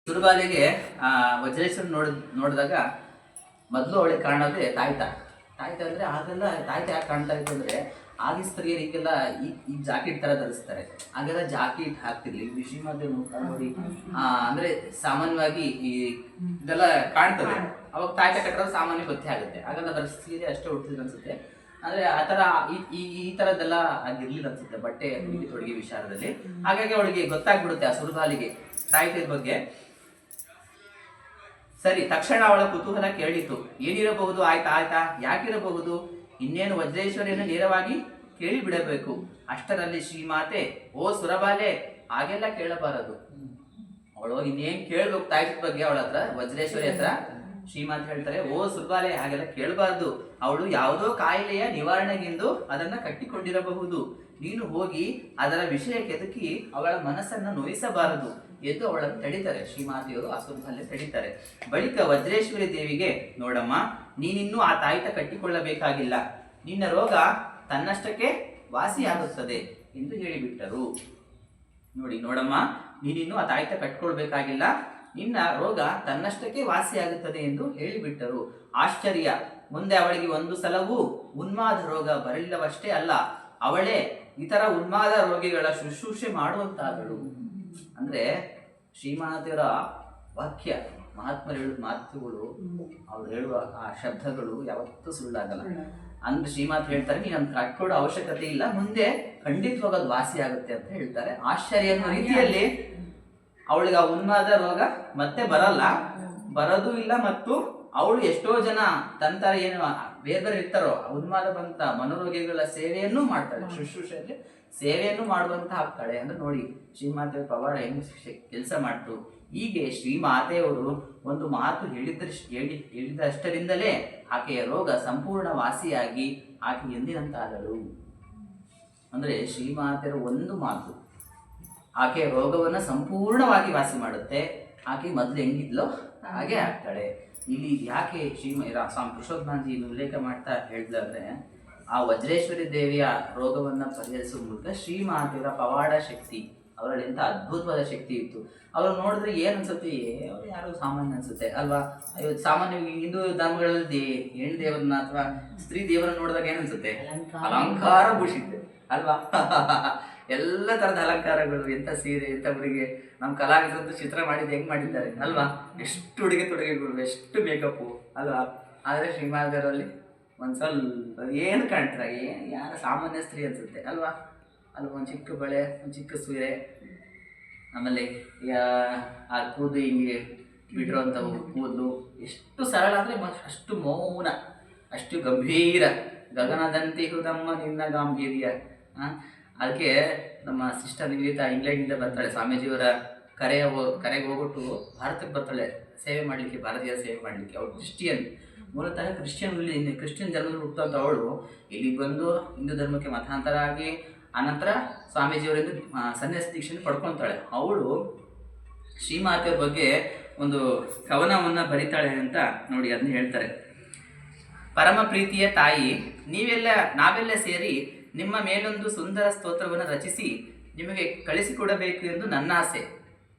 ಸುರಬಾಲಿಗೆ ವಜ್ರೇಶ್ವರ ನೋಡಿದಾಗ ಮೊದಲು ಅವಳಿಗೆ ಕಾಣೋದೇ ತಾಯ್ತ ಅಂದರೆ ಆಗೆಲ್ಲ ತಾಯ್ತ ಯಾಕೆ ಕಾಣ್ತಾ ಇತ್ತು ಅಂದರೆ ಆಗಿನ ಸ್ತ್ರೀಯರಿಗೆಲ್ಲ ಈ ಜಾಕೆಟ್ ಥರ ಧರಿಸ್ತಾರೆ. ಆಗೆಲ್ಲ ಜಾಕೆಟ್ ಹಾಕ್ತಿರ್ಲಿ ಶ್ರೀಮಂತರು ನೋಡಿ ಅಂದರೆ ಸಾಮಾನ್ಯವಾಗಿ ಈ ಇದೆಲ್ಲ ಕಾಣ್ತದೆ. ಅವಾಗ ತಾಯ್ತ ಕಟ್ಟರೆ ಸಾಮಾನ್ಯ ಗೊತ್ತೇ ಆಗುತ್ತೆ. ಆಗೆಲ್ಲ ಬರೀ ಸೀರೆ ಅಷ್ಟೇ ಉಟ್ಟಿದ್ರು ಅನ್ಸುತ್ತೆ. ಅಂದರೆ ಆ ಥರ ಈ ಥರದ್ದೆಲ್ಲ ಆಗಿರ್ಲಿಲ್ಲ ಅನ್ಸುತ್ತೆ ಬಟ್ಟೆ ತೊಡಗಿ ವಿಚಾರದಲ್ಲಿ. ಹಾಗಾಗಿ ಅವಳಿಗೆ ಗೊತ್ತಾಗ್ಬಿಡುತ್ತೆ ಆ ಸುರಬಾಲಿಗೆ ತಾಯ್ತದ ಬಗ್ಗೆ. ಸರಿ, ತಕ್ಷಣ ಅವಳ ಕುತೂಹಲ ಕೇಳಿತು. ಏನಿರಬಹುದು? ಆಯ್ತಾ ಯಾಕಿರಬಹುದು? ಇನ್ನೇನು ವಜ್ರೇಶ್ವರಿಯನ್ನು ನೇರವಾಗಿ ಕೇಳಿ ಬಿಡಬೇಕು. ಅಷ್ಟರಲ್ಲಿ ಶ್ರೀಮಾತೆ, ಓ ಸುರಬಾಲೆ, ಹಾಗೆಲ್ಲ ಕೇಳಬಾರದು. ಅವಳು ಇನ್ನೇನ್ ಕೇಳ್ಬೇಕು ತಾಯ್ತದ ಬಗ್ಗೆ ಅವಳ ಹತ್ರ, ವಜ್ರೇಶ್ವರಿ ಹತ್ರ. ಶ್ರೀಮಾತೆ ಹೇಳ್ತಾರೆ, ಓ ಸುರಬಾಲೆ, ಹಾಗೆಲ್ಲ ಕೇಳಬಾರ್ದು. ಅವಳು ಯಾವುದೋ ಕಾಯಿಲೆಯ ನಿವಾರಣೆಗೆಂದು ಅದನ್ನ ಕಟ್ಟಿಕೊಂಡಿರಬಹುದು. ನೀನು ಹೋಗಿ ಅದರ ವಿಷಯ ಕೆದಕಿ ಅವಳ ಮನಸ್ಸನ್ನು ನೋಯಿಸಬಾರದು ಎಂದು ಅವಳನ್ನು ತಡೀತಾರೆ. ಶ್ರೀಮಾತೆಯವರು ಆ ಸುರಬಾಲೆ ತಡೀತಾರೆ. ಬಳಿಕ ವಜ್ರೇಶ್ವರಿ ದೇವಿಗೆ, ನೋಡಮ್ಮ, ನೀನಿನ್ನೂ ಆ ತಾಯ್ತ ಕಟ್ಟಿಕೊಳ್ಳಬೇಕಾಗಿಲ್ಲ. ನಿನ್ನ ರೋಗ ತನ್ನಷ್ಟಕ್ಕೆ ವಾಸಿಯಾಗುತ್ತದೆ ಎಂದು ಹೇಳಿಬಿಟ್ಟರು. ನೋಡಮ್ಮ, ನೀನಿನ್ನೂ ಆ ತಾಯ್ತ ಕಟ್ಕೊಳ್ಬೇಕಾಗಿಲ್ಲ. ನಿನ್ನ ರೋಗ ತನ್ನಷ್ಟಕ್ಕೆ ವಾಸಿಯಾಗುತ್ತದೆ ಎಂದು ಹೇಳಿಬಿಟ್ಟರು. ಆಶ್ಚರ್ಯ. ಮುಂದೆ ಅವಳಿಗೆ ಒಂದು ಸಲವೂ ಉನ್ಮಾದ ರೋಗ ಬರಲಿಲ್ಲವಷ್ಟೇ ಅಲ್ಲ, ಅವಳೇ ಇತರ ಉನ್ಮಾದ ರೋಗಿಗಳ ಶುಶ್ರೂಷೆ ಮಾಡುವಂತಾದಳು. ಅಂದ್ರೆ ಶ್ರೀಮಾತೆಯವರ ವಾಕ್ಯ, ಮಹಾತ್ಮರು ಹೇಳುವ ಮಾತುಗಳು, ಅವ್ರು ಹೇಳುವ ಆ ಶಬ್ದಗಳು ಯಾವತ್ತೂ ಸುಳ್ಳಾಗಲ್ಲ. ಅಂದ್ರೆ ಶ್ರೀಮಾತೆ ಹೇಳ್ತಾರೆ, ನೀನು ನಮ್ಗೆ ಕಟ್ಕೊಡೋ ಅವಶ್ಯಕತೆ ಇಲ್ಲ, ಮುಂದೆ ಖಂಡಿತವಾಗ ಅದು ವಾಸಿ ಆಗುತ್ತೆ ಅಂತ ಹೇಳ್ತಾರೆ. ಆಶ್ಚರ್ಯ ಅನ್ನೋ ರೀತಿಯಲ್ಲಿ ಅವಳಿಗೆ ಆ ಉನ್ಮಾದ ರೋಗ ಮತ್ತೆ ಬರೋದು ಇಲ್ಲ. ಮತ್ತು ಅವಳು ಎಷ್ಟೋ ಜನ ತಂತರ ಏನು ಬೇರೆ ಇರ್ತಾರೋ ಉನ್ಮಾದ ಬಂತ ಮನೋರೋಗಿಗಳ ಸೇವೆಯನ್ನು ಮಾಡ್ತಾಳೆ, ಶುಶ್ರೂಷೆಯಲ್ಲಿ ಸೇವೆಯನ್ನು ಮಾಡುವಂತ ಆಗ್ತಾಳೆ. ಅಂದ್ರೆ ನೋಡಿ ಶ್ರೀಮಾತೆಯ ಪವಾಡ ಹೆಂಗ್ ಕೆಲಸ ಮಾಡ್ತು. ಹೀಗೆ ಶ್ರೀಮಾತೆಯವರು ಒಂದು ಮಾತು ಹೇಳಿದಷ್ಟರಿಂದಲೇ ಆಕೆಯ ರೋಗ ಸಂಪೂರ್ಣ ವಾಸಿಯಾಗಿ ಆಕೆ ಎಂದಿನಂತಾದಳು. ಅಂದ್ರೆ ಶ್ರೀಮಾತೆಯರ ಒಂದು ಮಾತು ಆಕೆಯ ರೋಗವನ್ನ ಸಂಪೂರ್ಣವಾಗಿ ವಾಸಿ ಮಾಡುತ್ತೆ. ಆಕೆ ಮೊದಲು ಹೆಂಗಿದ್ಲೋ ಹಾಗೆ ಆಗ್ತಾಳೆ. ಇಲ್ಲಿ ಯಾಕೆ ಸ್ವಾಮಿ ಕೃಷ್ಣೋದ್ಭಾಂಜಿ ಉಲ್ಲೇಖ ಮಾಡ್ತಾ ಹೇಳಿದ್ರೆ, ಆ ವಜ್ರೇಶ್ವರಿ ದೇವಿಯ ರೋಗವನ್ನ ಪರಿಹರಿಸುವ ಮೂಲಕ ಶ್ರೀಮಾತೆಯವರ ಪವಾಡ ಶಕ್ತಿ, ಅವರಲ್ಲಿ ಎಂತ ಅದ್ಭುತವಾದ ಶಕ್ತಿ ಇತ್ತು. ಅವ್ರು ನೋಡಿದ್ರೆ ಏನ್ ಅನ್ಸುತ್ತೆ, ಅವ್ರು ಯಾರು ಸಾಮಾನ್ಯ ಅನ್ಸುತ್ತೆ ಅಲ್ವಾ? ಸಾಮಾನ್ಯವಾಗಿ ಹಿಂದೂ ಧರ್ಮಗಳಲ್ಲಿ ಹೆಣ್ಣು ದೇವರನ್ನ ಅಥವಾ ಸ್ತ್ರೀ ದೇವರನ್ನ ನೋಡಿದಾಗ ಏನ್ ಅನ್ಸುತ್ತೆ? ಅಲಂಕಾರ ಭೂಷಿತ ಅಲ್ವಾ? ಎಲ್ಲ ತರದ ಅಲಂಕಾರಗಳು, ಎಂತ ಸೀರೆ, ಎಂತ ಹುಡುಗೆ. ನಮ್ಮ ಕಲಾವಿದರಂತೂ ಚಿತ್ರ ಮಾಡಿದ್ದು ಹೆಂಗ್ ಮಾಡಿದ್ದಾರೆ ಅಲ್ವಾ? ಎಷ್ಟು ಉಡುಗೆ ತೊಡುಗೆಗಳು, ಎಷ್ಟು ಮೇಕಪ್ಪು ಅಲ್ವಾ? ಆದ್ರೆ ಶ್ರೀಮಾತೆಯರಲ್ಲಿ ಒಂದ್ ಸ್ವಲ್ಪ ಏನು ಕಾಣ್ತಾರೆ, ಯಾರ ಸಾಮಾನ್ಯ ಸ್ತ್ರೀ ಅನ್ಸುತ್ತೆ ಅಲ್ವಾ? ಅಲ್ಲಿ ಒಂದು ಚಿಕ್ಕ ಬಳೆ, ಒಂದು ಚಿಕ್ಕ ಸೀರೆ, ಆಮೇಲೆ ಆ ಕೂದಲು ಹಿಂಗೆ ಬಿಟ್ಟಿರುವಂಥವು ಕೂದಲು ಎಷ್ಟು ಸರಳ ಅಂದರೆ ಅಷ್ಟು ಮೌನ, ಅಷ್ಟು ಗಂಭೀರ. ಗಗನದಂತೆ ಹೃದಮ್ಮ ನಿನ್ನ ಗಾಂಭೀರ್ಯ. ಅದಕ್ಕೆ ನಮ್ಮ ಸಿಸ್ಟರ್ ನಿವೇದಿತಾ ಇಂಗ್ಲೆಂಡಿಂದ ಬರ್ತಾಳೆ, ಸ್ವಾಮೀಜಿಯವರ ಕರೆಗೆ ಹೋಗ್ಬಿಟ್ಟು ಭಾರತಕ್ಕೆ ಬರ್ತಾಳೆ ಸೇವೆ ಮಾಡಲಿಕ್ಕೆ, ಭಾರತೀಯ ಸೇವೆ ಮಾಡಲಿಕ್ಕೆ. ಅವಳು ಕ್ರಿಶ್ಚಿಯನ್, ಮೂಲತಃ ಕ್ರಿಶ್ಚಿಯನ್ ಧರ್ಮದಲ್ಲಿ ಹುಟ್ಟುವಂಥ ಅವಳು ಇಲ್ಲಿಗೆ ಬಂದು ಹಿಂದೂ ಧರ್ಮಕ್ಕೆ ಮತಾಂತರ ಆಗಿ ಆನಂತರ ಸ್ವಾಮೀಜಿಯವರಿಂದ ಸನ್ಯಾಸ ದೀಕ್ಷೆಯನ್ನು ಪಡ್ಕೊತಾಳೆ. ಅವಳು ಶ್ರೀಮಾತೆಯವ್ರ ಬಗ್ಗೆ ಒಂದು ಕವನವನ್ನು ಬರೀತಾಳೆ ಅಂತ ನೋಡಿ, ಅದನ್ನ ಹೇಳ್ತಾರೆ. ಪರಮ ಪ್ರೀತಿಯ ತಾಯಿ, ನಾವೆಲ್ಲ ಸೇರಿ ನಿಮ್ಮ ಮೇಲೊಂದು ಸುಂದರ ಸ್ತೋತ್ರವನ್ನು ರಚಿಸಿ ನಿಮಗೆ ಕಳಿಸಿಕೊಡಬೇಕು ಎಂದು ನನ್ನ ಆಸೆ.